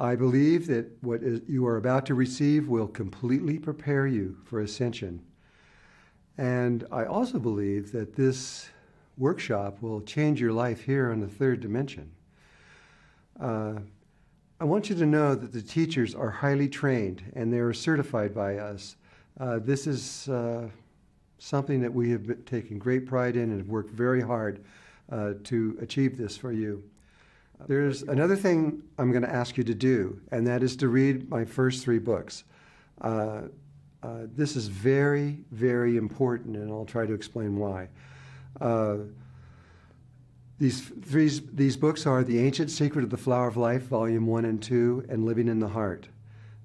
I believe that you are about to receive will completely prepare you for ascension. And I also believe that this workshop will change your life here on the third dimension. I want you to know that the teachers are highly trained and they are certified by us. This is something that we have taken great pride in and have worked very hard to achieve this for you. There's another thing I'm going to ask you to do, and that is to read my first 3 books. This is very, very important, and I'll try to explain why. These books are The Ancient Secret of the Flower of Life, Volume 1 and 2, and Living in the Heart.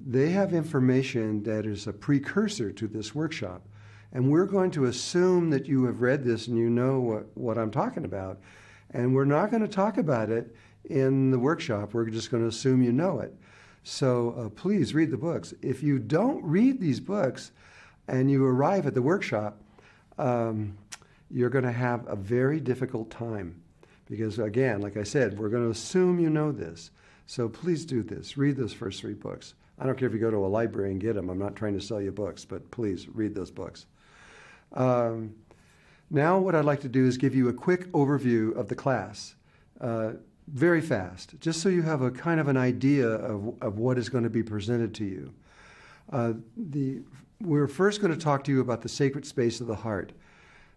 They have information that is a precursor to this workshop, and we're going to assume that you have read this and you know what I'm talking about, and we're not going to talk about it in the workshop. We're just going to assume you know it. So please read the books. If you don't read these books and you arrive at the workshop, you're going to have a very difficult time. Because again, like I said, we're going to assume you know this. So please do this. Read those first 3 books. I don't care if you go to a library and get them. I'm not trying to sell you books, but please read those books. Now what I'd like to do is give you a quick overview of the class. Very fast, just so you have a kind of an idea of what is going to be presented to you. We're first going to talk to you about the sacred space of the heart.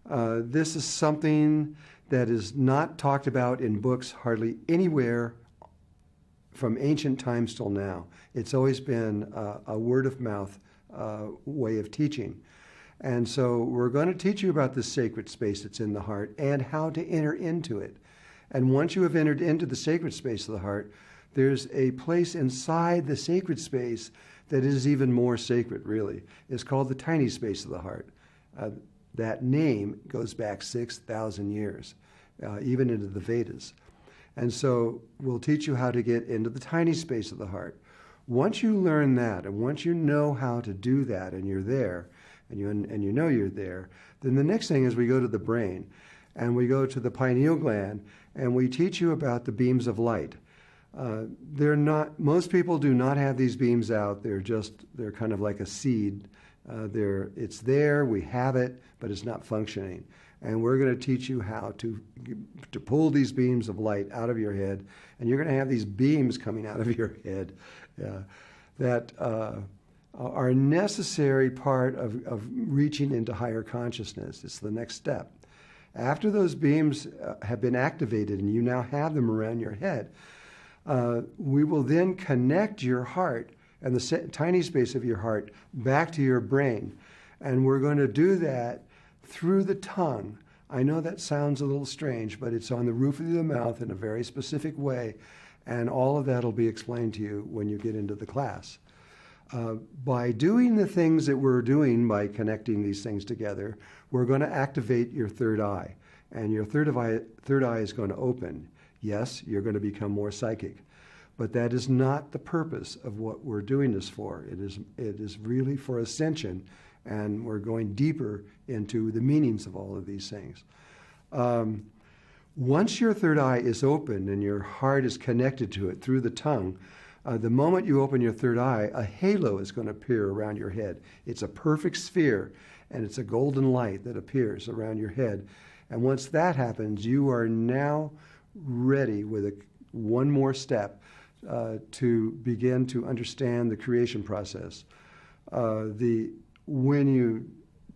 This is something that is not talked about in books hardly anywhere from ancient times till now. It's always been a word-of-mouth way of teaching. And so we're going to teach you about the sacred space that's in the heart and how to enter into it. And once you have entered into the sacred space of the heart, there's a place inside the sacred space that is even more sacred, really. It's called the tiny space of the heart. That name goes back 6,000 years, even into the Vedas. And so we'll teach you how to get into the tiny space of the heart. Once you learn that, and once you know how to do that, and you're there, and you know you're there, then the next thing is we go to the brain, and we go to the pineal gland, and we teach you about the beams of light. Most people do not have these beams out. They're kind of like a seed. It's there, we have it, but it's not functioning. And we're going to teach you how to pull these beams of light out of your head, and you're going to have these beams coming out of your head that are a necessary part of reaching into higher consciousness. It's the next step. After those beams have been activated and you now have them around your head, we will then connect your heart and the tiny space of your heart back to your brain. And we're going to do that through the tongue. I know that sounds a little strange, but it's on the roof of the mouth in a very specific way. And all of that will be explained to you when you get into the class. By doing the things that we're doing by connecting these things together, we're going to activate your third eye. And your third eye is going to open. Yes, you're going to become more psychic. But that is not the purpose of what we're doing this for. It is really for ascension, and we're going deeper into the meanings of all of these things. Once your third eye is open and your heart is connected to it through the tongue, the moment you open your third eye, a halo is going to appear around your head. It's a perfect sphere, and it's a golden light that appears around your head. And once that happens, you are now ready with one more step to begin to understand the creation process. When you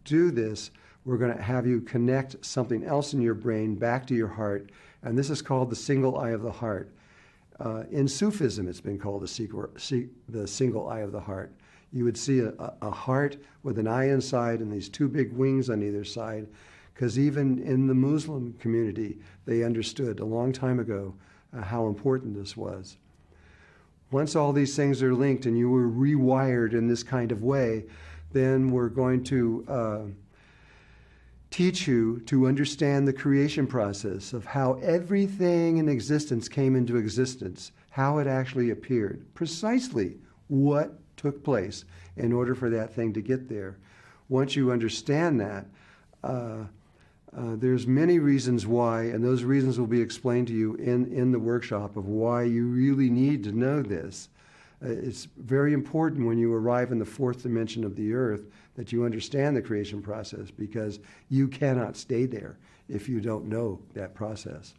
do this, we're going to have you connect something else in your brain back to your heart, and this is called the single eye of the heart. In Sufism, it's been called the single eye of the heart. You would see a heart with an eye inside and these 2 big wings on either side, because even in the Muslim community, they understood a long time ago how important this was. Once all these things are linked and you were rewired in this kind of way, then we're going to teach you to understand the creation process of how everything in existence came into existence, how it actually appeared, precisely what took place in order for that thing to get there. Once you understand that, there's many reasons why, and those reasons will be explained to you in the workshop of why you really need to know this. It's very important when you arrive in the fourth dimension of the earth that you understand the creation process, because you cannot stay there if you don't know that process.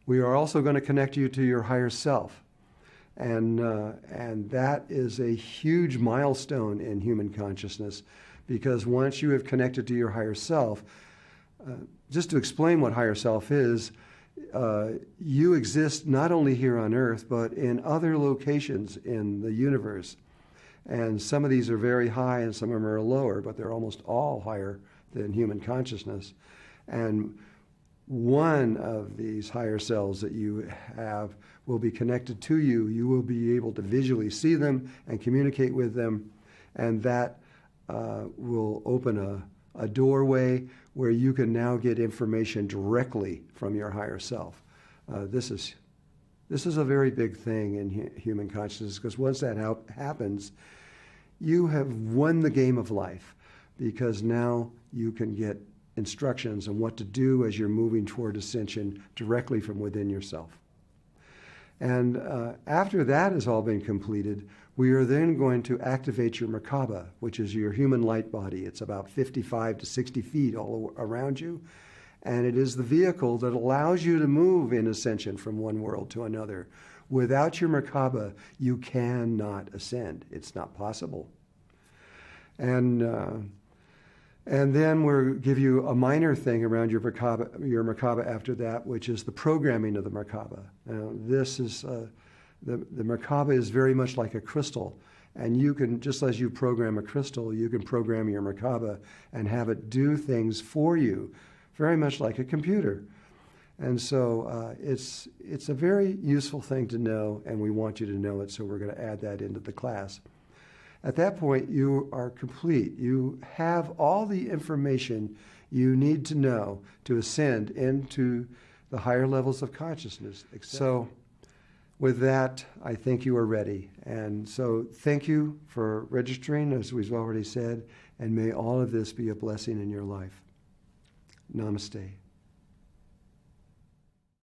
We are also going to connect you to your higher self. And that is a huge milestone in human consciousness, because once you have connected to your higher self, just to explain what higher self is, you exist not only here on Earth, but in other locations in the universe. And some of these are very high and some of them are lower, but they're almost all higher than human consciousness. And one of these higher selves that you have will be connected to you. You will be able to visually see them and communicate with them, and that will open a doorway where you can now get information directly from your higher self. This is a very big thing in human consciousness, because once that happens, you have won the game of life, because now you can get instructions on what to do as you're moving toward ascension directly from within yourself. And after that has all been completed, we are then going to activate your Merkaba, which is your human light body. It's about 55 to 60 feet all around you. And it is the vehicle that allows you to move in ascension from one world to another. Without your Merkaba, you cannot ascend. It's not possible. And then we'll give you a minor thing around your Merkaba after that, which is the programming of the Merkaba. This is the Merkaba is very much like a crystal, and you can, just as you program a crystal, you can program your Merkaba and have it do things for you, very much like a computer. And so it's a very useful thing to know, and we want you to know it, so we're going to add that into the class. At that point, you are complete. You have all the information you need to know to ascend into the higher levels of consciousness. So with that, I think you are ready. And so thank you for registering, as we've already said, and may all of this be a blessing in your life. Namaste.